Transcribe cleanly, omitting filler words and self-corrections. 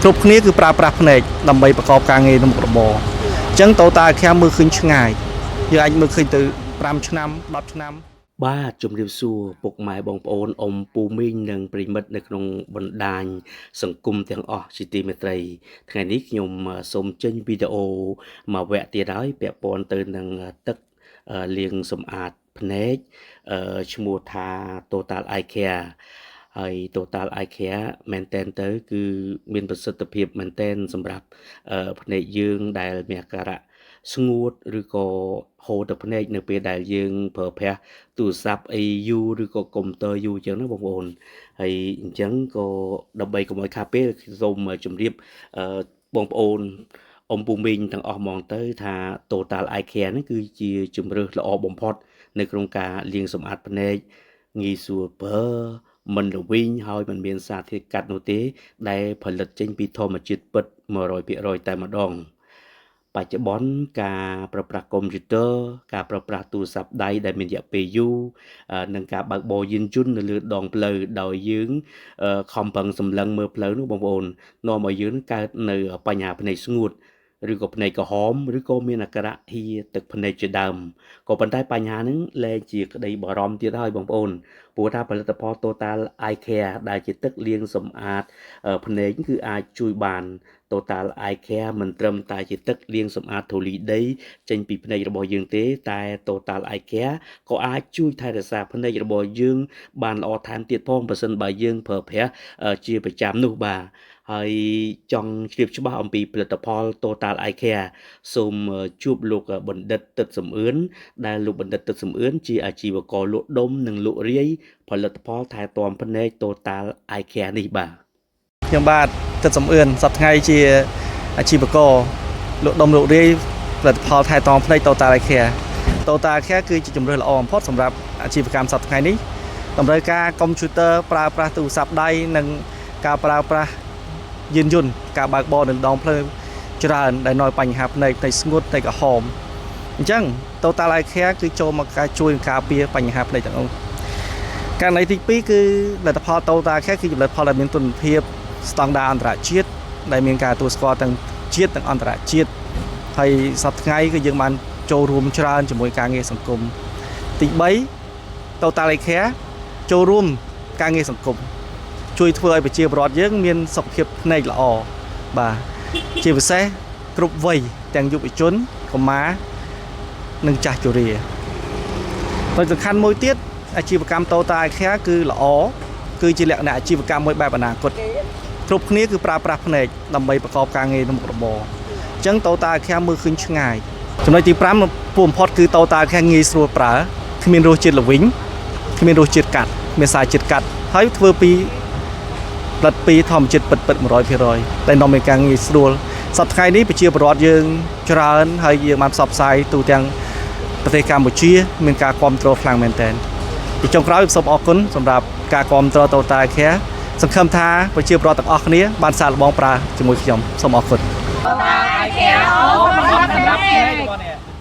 គ្រប់គ្នាគឺប្រើប្រាស់ភ្នែកដើម្បីប្រកបការងារក្នុងរបរអញ្ចឹងតូតាខាមើលឃើញឆ្ងាយយើងអាចមើលឃើញទៅ5ឆ្នាំ10ឆ្នាំបាទជំរាបសួរពុកម៉ែបងប្អូនអ៊ំពូមីងនិងប្រិមិត្តនៅក្នុងបណ្ដាញសង្គមទាំងអស់ជាទីមេត្រីថ្ងៃនេះខ្ញុំសូមចេញវីដេអូមកវគ្គទៀតហើយពាក់ព័ន្ធទៅនឹងទឹកលាងសម្អាតភ្នែកឈ្មោះថា Total Eye Care ហើយ Total Eye Care មែនតែនទៅគឺមានប្រសិទ្ធភាពមែនតែនសម្រាប់ភ្នែកយើងដែលមានអាការៈស្ងួតឬក៏ហូរទឹកភ្នែកនៅពេលដែលយើងប្រើប្រាស់ទូរស័ព្ទអីយូរឬក៏កុំព្យូទ័រយូរអញ្ចឹងណាបងប្អូនហើយអញ្ចឹងក៏ដើម្បីកុំឲ្យខាតពេលសូមជម្រាបបងប្អូនអ៊ំពូមីងទាំងអស់ហ្មងទៅថា Total Eye Care នេះគឺជាជម្រើសល្អបំផុតនៅក្នុងការលាងសម្អាតភ្នែកងាយស្រួលប្រើមិនល្វីងហើយមិនមានសារធាតុកាត់នោះទេដែលផលិតចេញពីធម្មជាតិពិត 100% តែម្ដងបច្ចុប្បន្នការប្រើប្រាស់កុំព្យូទ័រការប្រើប្រាស់ទូរស័ព្ទដៃដែលមានរយៈពេលយូរនិងការបើកបរយានយន្តនៅលើដងផ្លូវដោយយើងខំប្រឹងសម្លឹងមើលផ្លូវនោះបងប្អូននាំឲ្យយើងកើតនៅបញ្ហាភ្នែកស្ងួតឬក៏ភ្នែកក្រហមឬក៏មានអាការៈហៀទឹកភ្នែកជាដើមក៏ប៉ុន្តែបញ្ហាហ្នឹងលែងជាក្តីបារម្ភទៀតហើយបងប្អូនព្រោះថាផលិតផល Total Eye Care ដែលជាទឹកលាងសម្អាតភ្នែកគឺអាចជួយបាន Total Eye Care មិនត្រឹមតែជាទឹកលាងសម្អាតធូលីដីចេញពីភ្នែករបស់យើងទេតែ Total Eye Care ក៏អាចជួយថែរក្សាភ្នែករបស់យើងបានល្អថែមទៀតផងបើសិនបើយើងប្រើប្រាស់ជាប្រចាំនោះបាទហើយចង់ជ្រាបច្បាស់អំពីផលិតផល Total Eye Care សូមជួបលោកបណ្ឌិតទឹកសំអឿនដែលលោកបណ្ឌិតទឹកសំអឿនជាអាជីវករលក់ដុំនិងលក់រាយផលិតផលថែទាំភ្នែក Total Eye Care នេះបាទខ្ញុំបាទទឹកសំអឿនសប្តាហ៍ថ្ងៃជាអាជីវករលក់ដុំលក់រាយផលិតផលថែទាំភ្នែក Total Eye Care Total Eye Care គឺជាជម្រើសល្អបំផុតសម្រាប់អាជីវកម្មសប្តាហ៍ថ្ងៃនេះតម្រូវការកុំព្យូទ័រប្រើប្រាស់ទូរស័ព្ទដៃនិងការប្រើប្រាស់យានយន្តការបើកបរនៅដងផ្លូវច្រើនដែលនាំបញ្ហាភ្នែកស្ងួតភ្នែកក្រហមអញ្ចឹង Total Eye Care គឺចូលមកជួយការពារបញ្ហាភ្នែកទាំងនោះករណីទី2គឺផលិតផល Total Eye Care គឺជាផលិតផលដែលមានគុណភាពស្តង់ដារអន្តរជាតិដែលមានការទទួលស្គាល់ទាំងជាតិទាំងអន្តរជាតិហើយសប្តាហ៍ថ្ងៃគឺយើងបានចូលរួមច្រើនជាមួយការងារសង្គមទី3 Total Eye Care ចូលរួមការងារសង្គមជួយធ្វើឲ្យប្រជាពលរដ្ឋយើងមានសុខភាពភ្នែកល្អបាទជាពិសេសគ្រប់វ័យទាំងយុវជនកុមារនិងចាស់ជរាហើយសំខាន់មួយទៀតអាជីវកម្ម Total Eye Care គឺល្អគឺជាលក្ខណៈអាជីវកម្មមួយបែបអនាគតគ្រប់គ្នាគឺប្រើប្រាស់ភ្នែកដើម្បីប្រកបការងារក្នុងរបរអញ្ចឹង Total Eye Careមើលឃើញឆ្ងាយចំណុចទី5ពុំបំផុតគឺ Total Eye Care ងាយស្រួលប្រើគ្មានរសជាតិល្វីងគ្មានរសជាតិកាត់មានសារជាតិកាត់ហើយធ្វើពីផលិតពីធម្មជាតិពិត 100% តែនាំឲ្យការងារស្រួលសប្តាហ៍ថ្ងៃនេះប្រជាពលរដ្ឋយើងច្រើនហើយយើងបានផ្សព្វផ្សាយទូទាំងប្រទេសកម្ពុជាមានការគាំទ្រខ្លាំងមែនទែនពីចុងក្រោយសូមអរគុណសម្រាប់ការគាំទ្រ Total Eye Care សង្ឃឹមថាប្រជាពលរដ្ឋទាំងអស់គ្នាបានសាកល្បងប្រើជាមួយខ្ញុំសូមអរគុណ Total Eye Care អូសម្រាប់ភ្នែក